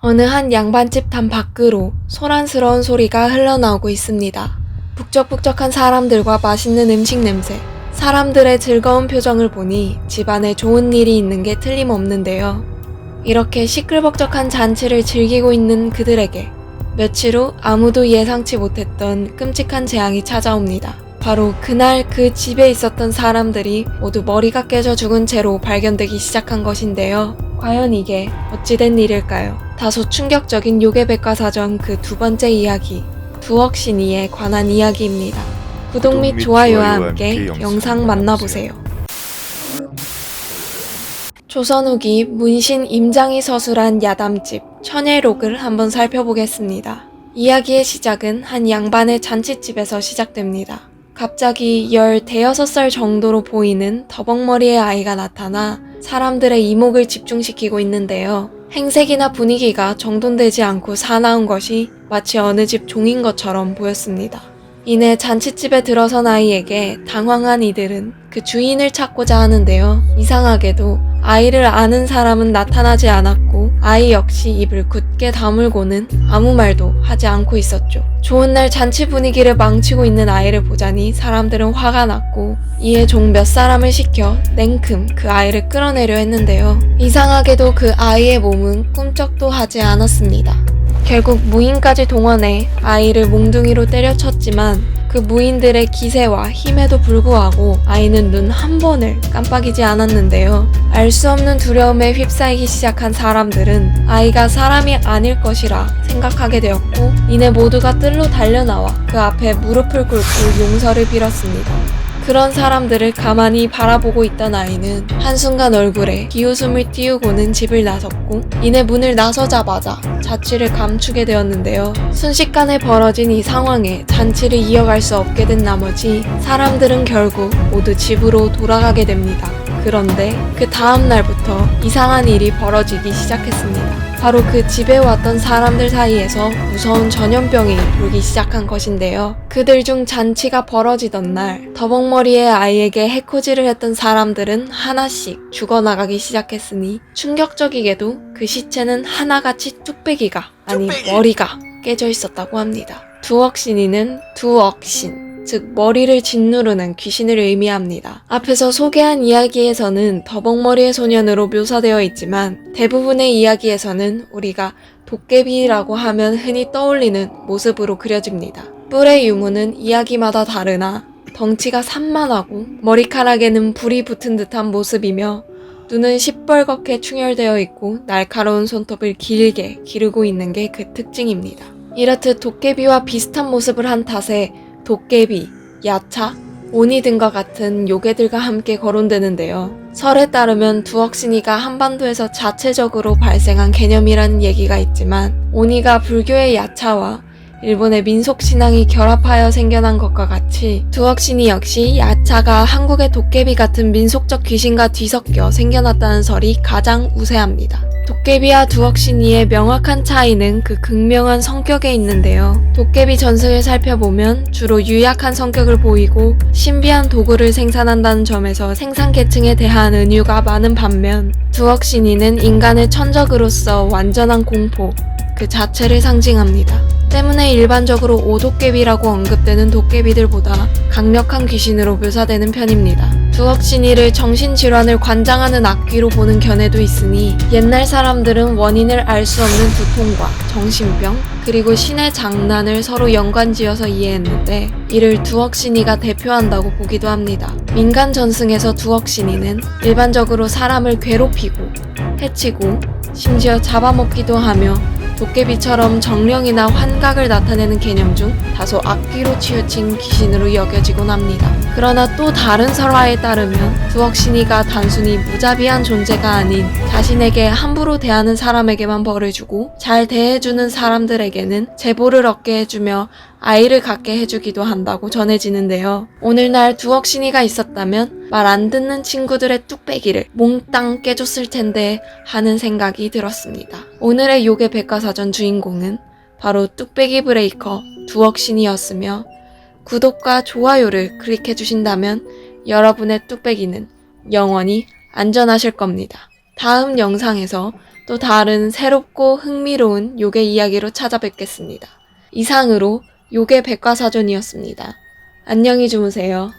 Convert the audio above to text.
어느 한 양반집 담 밖으로 소란스러운 소리가 흘러나오고 있습니다. 북적북적한 사람들과 맛있는 음식 냄새, 사람들의 즐거운 표정을 보니 집안에 좋은 일이 있는 게 틀림없는데요. 이렇게 시끌벅적한 잔치를 즐기고 있는 그들에게 며칠 후 아무도 예상치 못했던 끔찍한 재앙이 찾아옵니다. 바로 그날 그 집에 있었던 사람들이 모두 머리가 깨져 죽은 채로 발견되기 시작한 것인데요. 과연 이게 어찌된 일일까요? 다소 충격적인 요괴백과사전 그 두 번째 이야기, 두억신이에 관한 이야기입니다. 구독 및 좋아요와 함께 영상 만나보세요. 조선 후기 문신 임장이 서술한 야담집 천예록을 한번 살펴보겠습니다. 이야기의 시작은 한 양반의 잔칫집에서 시작됩니다. 갑자기 15살 정도로 보이는 더벅머리의 아이가 나타나 사람들의 이목을 집중시키고 있는데요. 행색이나 분위기가 정돈되지 않고 사나운 것이 마치 어느 집 종인 것처럼 보였습니다. 이내 잔칫집에 들어선 아이에게 당황한 이들은 그 주인을 찾고자 하는데요. 이상하게도 아이를 아는 사람은 나타나지 않았고 아이 역시 입을 굳게 다물고는 아무 말도 하지 않고 있었죠. 좋은 날 잔치 분위기를 망치고 있는 아이를 보자니 사람들은 화가 났고 이에 종 몇 사람을 시켜 냉큼 그 아이를 끌어내려 했는데요. 이상하게도 그 아이의 몸은 꿈쩍도 하지 않았습니다. 결국 무인까지 동원해 아이를 몽둥이로 때려쳤지만 그 무인들의 기세와 힘에도 불구하고 아이는 눈 한 번을 깜빡이지 않았는데요. 알 수 없는 두려움에 휩싸이기 시작한 사람들은 아이가 사람이 아닐 것이라 생각하게 되었고 이내 모두가 뜰로 달려나와 그 앞에 무릎을 꿇고 용서를 빌었습니다. 그런 사람들을 가만히 바라보고 있던 아이는 한순간 얼굴에 비웃음을 띄우고는 집을 나섰고 이내 문을 나서자마자 자취를 감추게 되었는데요. 순식간에 벌어진 이 상황에 잔치를 이어갈 수 없게 된 나머지 사람들은 결국 모두 집으로 돌아가게 됩니다. 그런데 그 다음 날부터 이상한 일이 벌어지기 시작했습니다. 바로 그 집에 왔던 사람들 사이에서 무서운 전염병이 돌기 시작한 것인데요. 그들 중 잔치가 벌어지던 날 더벅머리의 아이에게 해코지를 했던 사람들은 하나씩 죽어나가기 시작했으니 충격적이게도 그 시체는 하나같이 뚝배기가 아니 머리가 깨져 있었다고 합니다. 두억신이는 두억신, 즉 머리를 짓누르는 귀신을 의미합니다. 앞에서 소개한 이야기에서는 더벅머리의 소년으로 묘사되어 있지만 대부분의 이야기에서는 우리가 도깨비라고 하면 흔히 떠올리는 모습으로 그려집니다. 뿔의 유무는 이야기마다 다르나 덩치가 산만하고 머리카락에는 불이 붙은 듯한 모습이며 눈은 시뻘겋게 충혈되어 있고 날카로운 손톱을 길게 기르고 있는 게 그 특징입니다. 이렇듯 도깨비와 비슷한 모습을 한 탓에 도깨비, 야차, 오니 등과 같은 요괴들과 함께 거론되는데요. 설에 따르면 두억신이가 한반도에서 자체적으로 발생한 개념이라는 얘기가 있지만 오니가 불교의 야차와 일본의 민속신앙이 결합하여 생겨난 것과 같이 두억신이 역시 야차가 한국의 도깨비 같은 민속적 귀신과 뒤섞여 생겨났다는 설이 가장 우세합니다. 도깨비와 두억신이의 명확한 차이는 그 극명한 성격에 있는데요. 도깨비 전승을 살펴보면 주로 유약한 성격을 보이고 신비한 도구를 생산한다는 점에서 생산계층에 대한 은유가 많은 반면 두억신이는 인간의 천적으로서 완전한 공포 그 자체를 상징합니다. 때문에 일반적으로 오도깨비라고 언급되는 도깨비들보다 강력한 귀신으로 묘사되는 편입니다. 두억신이를 정신질환을 관장하는 악귀로 보는 견해도 있으니 옛날 사람들은 원인을 알 수 없는 두통과 정신병 그리고 신의 장난을 서로 연관지어서 이해했는데 이를 두억신이가 대표한다고 보기도 합니다. 민간 전승에서 두억신이는 일반적으로 사람을 괴롭히고 해치고 심지어 잡아먹기도 하며 도깨비처럼 정령이나 환각을 나타내는 개념 중 다소 악귀로 치우친 귀신으로 여겨지곤 합니다. 그러나 또 다른 설화에 따르면 두억신이가 단순히 무자비한 존재가 아닌 자신에게 함부로 대하는 사람에게만 벌을 주고 잘 대해주는 사람들에게는 제보를 얻게 해주며 아이를 갖게 해주기도 한다고 전해지는데요. 오늘날 두억신이가 있었다면 말 안 듣는 친구들의 뚝배기를 몽땅 깨줬을 텐데 하는 생각이 들었습니다. 오늘의 요괴 백과사전 주인공은 바로 뚝배기 브레이커 두억신이었으며 구독과 좋아요를 클릭해주신다면 여러분의 뚝배기는 영원히 안전하실 겁니다. 다음 영상에서 또 다른 새롭고 흥미로운 요괴 이야기로 찾아뵙겠습니다. 이상으로 요괴 백과사전이었습니다. 안녕히 주무세요.